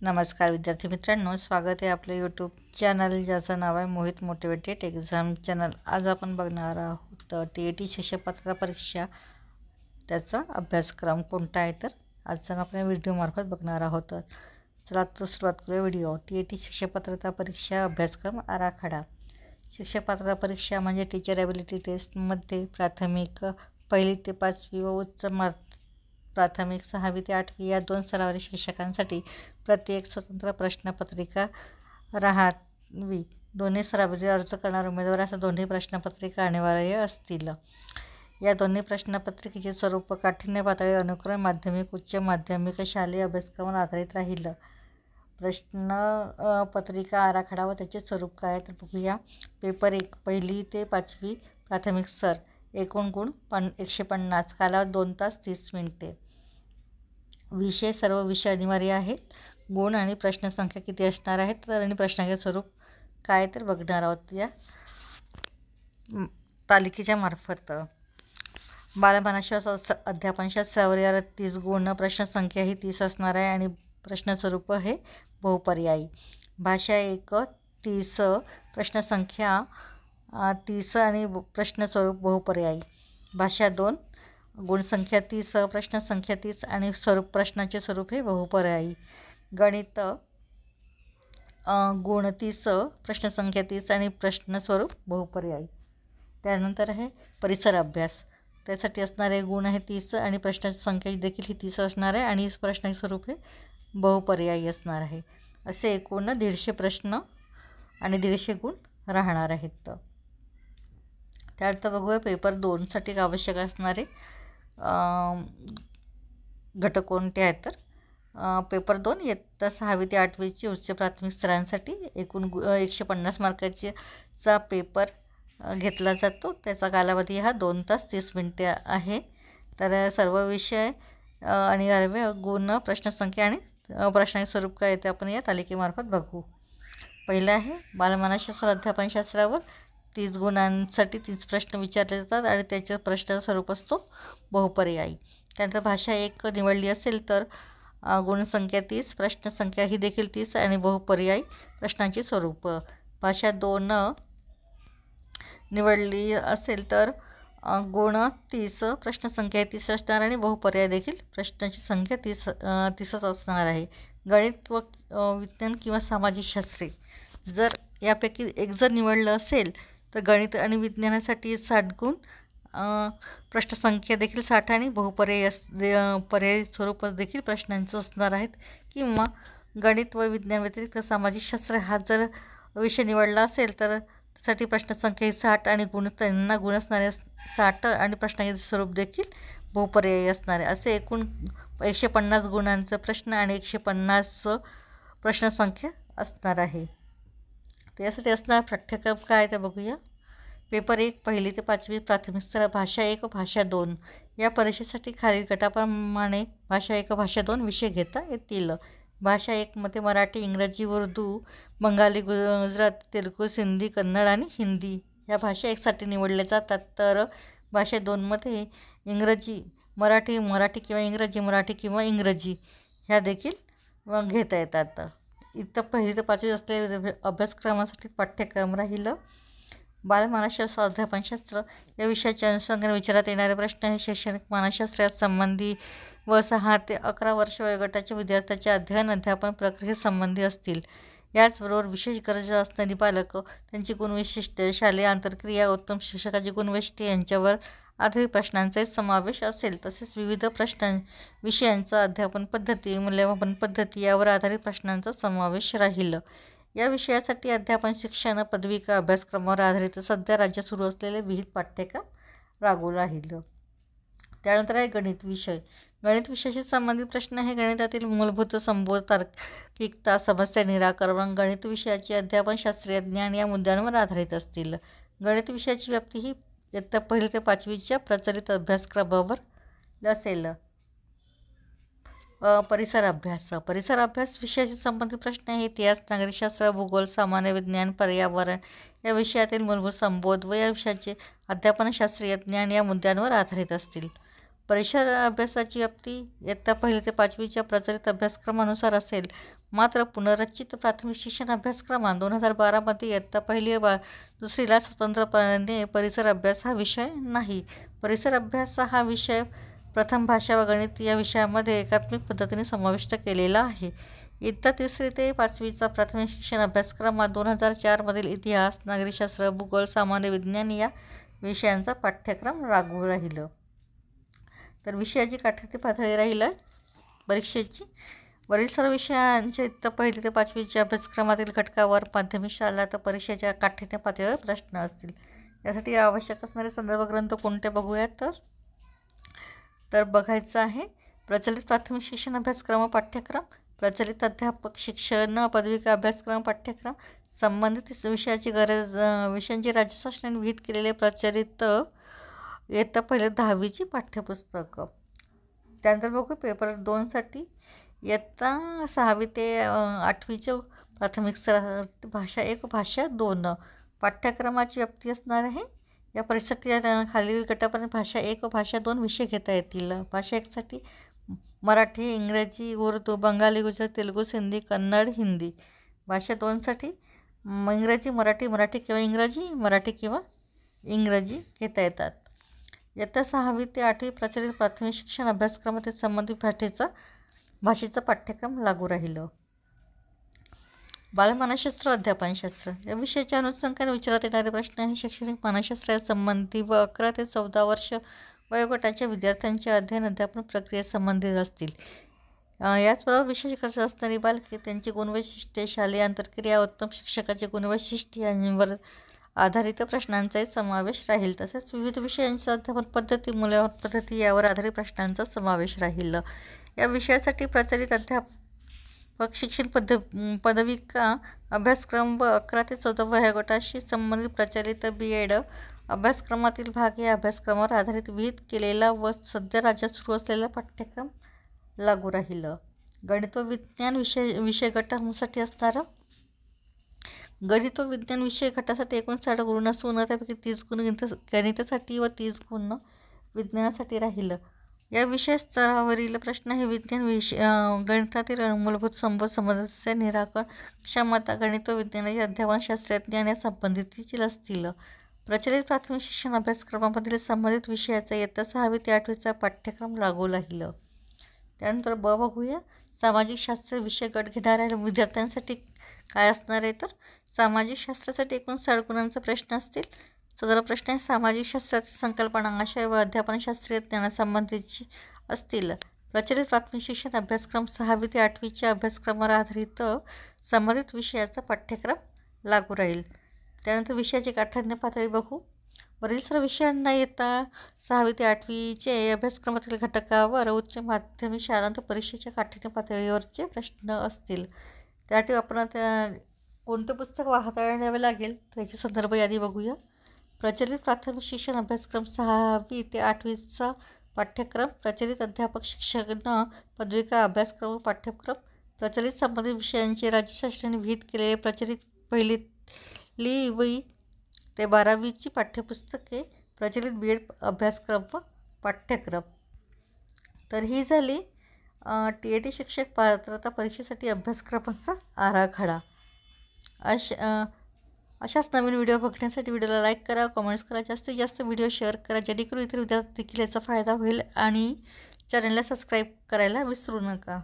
नमस्कार विद्यार्थी मित्रांनो, स्वागत आहे आपल्या यूट्यूब चॅनल ज्याचं नाव आहे मोहित मोटिवेटेड एक्झाम चॅनल। आज आपण बघणार आहोत TET शिक्षक पात्रता परीक्षा त्याचा अभ्यासक्रम कोणता आहे, तर आजचा आपण व्हिडिओमार्फत बघणार आहोत। चला तर सुरुवात करूया व्हिडिओ। TET शिक्षक पात्रता परीक्षा अभ्यासक्रम आराखडा। शिक्षक पात्रता परीक्षा म्हणजे टीचर ॲबिलिटी टेस्टमध्ये प्राथमिक 1ली ते 5वी व उच्च प्राथमिक 6वी ते 8वी या 2 स्तरावरील शिक्षकांसाठी प्रत्येक स्वतंत्र प्रश्नपत्रिका राहावी। दोन्ही स्तरावरील अर्ज करणारे उमेदवारांना दोन्ही प्रश्नपत्रिका अनिवार्य असतील। या दोन्ही प्रश्नपत्रिकेचे स्वरूप काठिण्य पातळी अनुक्रम माध्यमिक, उच्च माध्यमिक, शालेय अभ्यासक्रमावर आधारित राहील। प्रश्नपत्रिका आराखडा व त्याचे स्वरूप काय तर बघूया। पेपर 1 1ली ते 5वी प्राथमिक स्तर, एकूण गुण 150, कालावधी 2 तास 30 मिनिटे। विषय सर्व विषय अनिवार्य आहेत। गुण आणि प्रश्नसंख्या किती असणार आहेत तर आणि प्रश्नाचे स्वरूप काय तर बघणार आहोत या तालिकेच्या मार्फत। बालमानसशास्त्र अध्यापनशास्त्रावर 30 गुण, प्रश्नसंख्या ही 30 असणार आहे आणि प्रश्न स्वरूप हे बहुपर्यायी। भाषा 1 30, प्रश्नसंख्या 30 आणि प्रश्न स्वरूप बहुपर्यायी। भाषा 2 गुणसंख्या 30, प्रश्नसंख्या 30 आणि प्रश्नाचे स्वरूप हे बहुपर्यायी। गणित गुण 30, प्रश्नसंख्या 30 आणि प्रश्न स्वरूप बहुपर्यायी। त्यानंतर आहे परिसर अभ्यास, त्यासाठी असणारे गुण आहे 30 आणि प्रश्नाची संख्या देखील ही 30 असणार आहे आणि प्रश्नाचे स्वरूप हे बहुपर्यायी असणार आहे। असे एकूण 150 प्रश्न आणि 150 गुण राहणार आहेत। त्यानंतर बघूया पेपर 2 साठी आवश्यक असणारे घटक कोणते आहेत तर पेपर 2 इयत्ता 6वी ते 8वीची उच्च प्राथमिक स्तरांसाठी एकूण 150 मार्काचा पेपर घेतला जातो। त्याचा कालावधी हा 2 तास 30 मिनिटे आहे। तर सर्व विषय अनिवार्य गुण, प्रश्नसंख्या आणि प्रश्नाचे स्वरूप काय ते आपण या तालिकेमार्फत बघू। पहिला आहे बालमानसशास्त्र अध्यापनशास्त्रावर 30 गुणांसाठी 30 प्रश्न विचारले जातात आणि त्याच्या प्रश्नाचा स्वरूप असतो बहुपर्यायी। त्यानंतर भाषा 1 निवडली असेल तर गुणसंख्या 30, प्रश्नसंख्या ही देखील 30 आणि बहुपर्यायी प्रश्नांची स्वरूप। भाषा 2 निवडली असेल तर गुण 30, प्रश्नसंख्या 30 असणार आणि बहुपर्याय देखील प्रश्नाची संख्या 30च असणार आहे। गणित व विज्ञान किंवा सामाजिक शास्त्रे जर यापैकी एक जर निवडलं असेल तर गणित आणि विज्ञानासाठी 60 गुण, प्रश्नसंख्या देखील 60 आणि पर्यायी स्वरूप देखील प्रश्नांचं असणार आहेत। किंवा गणित व विज्ञान व्यतिरिक्त सामाजिक शास्त्र हा जर विषय निवडला असेल तर त्यासाठी प्रश्नसंख्या ही 60 आणि त्यांना गुण असणारे 60 आणि प्रश्नाचे स्वरूप देखील बहुपर्यायी असणारे। असे एकूण 150 गुणांचा प्रश्न आणि 150 प्रश्नसंख्या असणार आहे। त्यासाठी असणार पाठ्यक्रम काय ते बघूया। पेपर 1 1ली ते 5वी प्राथमिक स्तर, भाषा 1 भाषा 2 या परीक्षेसाठी खालील गटाप्रमाणे भाषा 1 भाषा 2 विषय घेता येतील। भाषा 1 मध्ये मराठी, इंग्रजी, उर्दू, बंगाली, गुजराती, तेलुगू, सिंधी, कन्नड आणि हिंदी या भाषा 1 साठी निवडल्या जातात। तर भाषा 2 मध्ये इंग्रजी, मराठी, मराठी किंवा इंग्रजी, मराठी किंवा इंग्रजी ह्या देखील घेता येतात। इथं 1ली ते 5वी असलेल्या अभ्यासक्रमासाठी पाठ्यक्रम राहिलं। बालमानसशास्त्र अध्यापनशास्त्र या विषयाच्या अनुषंगाने विचारात येणारे प्रश्न हे शैक्षणिक मानसशास्त्रात संबंधी व 6 ते 11 वर्ष वयोगटाच्या विद्यार्थ्यांच्या अध्ययन अध्यापन प्रक्रियेसंबंधी असतील। याचबरोबर विशेष गरजा असणारी बालक, त्यांची गुणवैशिष्ट्ये, शालेय आंतरक्रिया, उत्तम शिक्षकाची गुणवैशिष्ट्ये यांच्यावर आधारित प्रश्नांचाही समावेश असेल। तसेच विविध विषयांचा अध्यापन पद्धती, मूल्यमापन पद्धती यावर आधारित प्रश्नांचा समावेश राहील। या विषयासाठी अध्यापन शिक्षण पदविका अभ्यासक्रमावर आधारित सध्या राज्यात सुरू असलेले विविध पाठ्यक्रम लागू राहील। त्यानंतर आहे गणित विषय। गणित विषयाशी संबंधित प्रश्न हे गणितातील मूलभूत संबोध, तार्किकता, समस्या निराकरण, गणित विषयाचे अध्यापन, शास्त्रीय ज्ञान या मुद्द्यांवर आधारित असतील। गणित विषयाची व्याप्ती ही इयत्ता 1ली ते 5वीच्या प्रचलित अभ्यासक्रमावर असेल। परिसर अभ्यास। परिसर अभ्यास विषयाशी संबंधित प्रश्न हे इतिहास, नागरिकशास्त्र, भूगोल, सामान्य विज्ञान, पर्यावरण या विषयातील मूलभूत संबोध व या विषयाचे अध्यापन, शास्त्रीय ज्ञान या मुद्द्यांवर आधारित असतील। परिसर अभ्यासाची व्याप्ती इयत्ता 1 ते 5वीच्या प्रचलित अभ्यासक्रमानुसार असेल. मात्र पुनर्रचित प्राथमिक शिक्षण अभ्यासक्रमात 2012मध्ये इयत्ता 1 व 2ला स्वतंत्रपणे परिसर अभ्यास हा विषय नाही. परिसर अभ्यास हा विषय प्रथम भाषा व गणित या विषयामध्ये एकात्मिक पद्धतीने समाविष्ट केलेला आहे. इयत्ता 3 ते 5वीचा प्राथमिक शिक्षण अभ्यासक्रमात 2004मधील इतिहास, नागरिकशास्त्र, भूगोल, सामान्य विज्ञान या विषयांचा पाठ्यक्रम लागू राहिलं. तर विषयाची काठ्यते पातळी राहिलं परीक्षेची. वरील सर्व विषयांच्या इयत्ता 1 ते 5वीच्या अभ्यासक्रमातील घटकावर माध्यमिक शाळा तर परीक्षेच्या काठ्यते पातळीवर प्रश्न असतील. यासाठी आवश्यक असणारे संदर्भ ग्रंथ कोणते बघूयात तर बघायचं आहे. प्रचलित प्राथमिक शिक्षण अभ्यासक्रम पाठ्यक्रम, प्रचलित अध्यापक शिक्षण पदविका अभ्यासक्रम पाठ्यक्रम, संबंधित विषयांची राज्य शासनाने विहित केलेले प्रचलित इयत्ता 1 ते 10वीची पाठ्यपुस्तकं. त्यानंतर बघू पेपर 2साठी इयत्ता 6वी ते 8वीच्या प्राथमिक स्तरासाठी भाषा 1 भाषा 2 पाठ्यक्रमाची व्याप्ती असणार आहे. या परीक्षेसाठी खालील गटापर्यंत भाषा 1 व भाषा 2 विषय घेता येतील. भाषा 1साठी मराठी, इंग्रजी, उर्दू, बंगाली, गुजराती, तेलुगू, सिंधी, कन्नड, हिंदी. भाषा 2साठी इंग्रजी, मराठी किंवा इंग्रजी, मराठी किंवा इंग्रजी घेता येतात. इयत्ता 6वी ते 8वी प्रचलित प्राथमिक शिक्षण अभ्यासक्रमातील संबंधित भाषेचा पाठ्यक्रम लागू राहिलं. बालमानसशास्त्र, अध्यापनशास्त्र या विषयाच्या अनुषंगाने विचारण्यात येणारे प्रश्न हे शैक्षणिक मानसशास्त्रासंबंधी व 11 ते 14 वर्ष वयोगटाच्या विद्यार्थ्यांचे अध्ययन अध्यापन प्रक्रियेसंबंधित असतील. याचबरोबर विशेष गरज असणारी बालके, त्यांची गुणवैशिष्ट्ये, शालेय आंतरक्रिया, उत्तम शिक्षकाचे गुणवैशिष्ट्ये यांवर आधारित प्रश्नांचाही समावेश राहील. तसेच विविध विषयांच्या अध्यापन पद्धती, मूल्यमापन पद्धती यावर आधारित प्रश्नांचा समावेश राहील. या विषयासाठी प्रचलित अध्यापक शिक्षण पदविका अभ्यासक्रम व 11 ते 14 वयोगटाशी संबंधित प्रचलित B.Ed अभ्यासक्रमातील भाग या अभ्यासक्रमावर आधारित विहित केलेला व सध्या राज्यात सुरू असलेला पाठ्यक्रम लागू राहील. गणित व विज्ञान विषय गटासाठी असणारा गणित व विज्ञान विषय गटासाठी 59 गुण असून त्यापैकी 30 गुण गणितासाठी व 30 गुण विज्ञानासाठी राहील. या विषय स्तरावरील प्रश्न हे विज्ञान गणितातील मूलभूत समस्या निराकरण क्षमता, गणित व विज्ञानाचे अध्यापन, शास्त्रज्ञान या संबंधितील असतील. प्रचलित प्राथमिक शिक्षण अभ्यासक्रमामधील संबंधित विषयाचा इयत्ता 6वी ते 8वीचा पाठ्यक्रम लागू राहील. त्यानंतर बघूया सामाजिक शास्त्र विषय गट घेणाऱ्या विद्यार्थ्यांसाठी काय असणार आहे तर सामाजिक शास्त्रासाठी 59 गुणांचा प्रश्न असतील. सदर प्रश्न सामाजिक शास्त्रातील संकल्पना, आशय व अध्यापनशास्त्रीय ज्ञानासंबंधीची असतील. प्रचलित प्राथमिक शिक्षण अभ्यासक्रम 6वी ते 8वीच्या अभ्यासक्रमावर आधारित संबंधित विषयाचा पाठ्यक्रम लागू राहील. त्यानंतर विषयाची काठिण्य पातळी बघू. वरील सर्व विषयांना इयत्ता 6वी ते 8वीचे अभ्यासक्रमातील घटकावर उच्च माध्यमिक शाळांत परीक्षेच्या काठिण्य पातळीवरचे प्रश्न असतील. त्यासाठी आपण कोणते पुस्तक हाताळावे लागेल तर याची संदर्भ यादी बघूया. प्रचलित प्राथमिक शिक्षण अभ्यासक्रम 6वी ते 8वीचा पाठ्यक्रम, प्रचलित अध्यापक शिक्षण पदविका अभ्यासक्रम पाठ्यक्रम, प्रचलित संबंधित विषयांचे राज्य शासनाने विहित केलेले प्रचलित 1ली ते 12वीची पाठ्यपुस्तके, प्रचलित B.Ed अभ्यासक्रम व पाठ्यक्रम. तर ही झाली TET शिक्षक पात्रता परीक्षेसाठी अभ्यासक्रमाचा आराखडा. अशाच नवीन व्हिडिओ बघण्यासाठी व्हिडिओला लाईक करा, कमेंट्स करा, जास्तीत जास्त व्हिडिओ शेअर करा जेणेकरून इतर विद्यार्थी देखील याचा फायदा होईल आणि चॅनलला सबस्क्राईब करायला विसरू नका.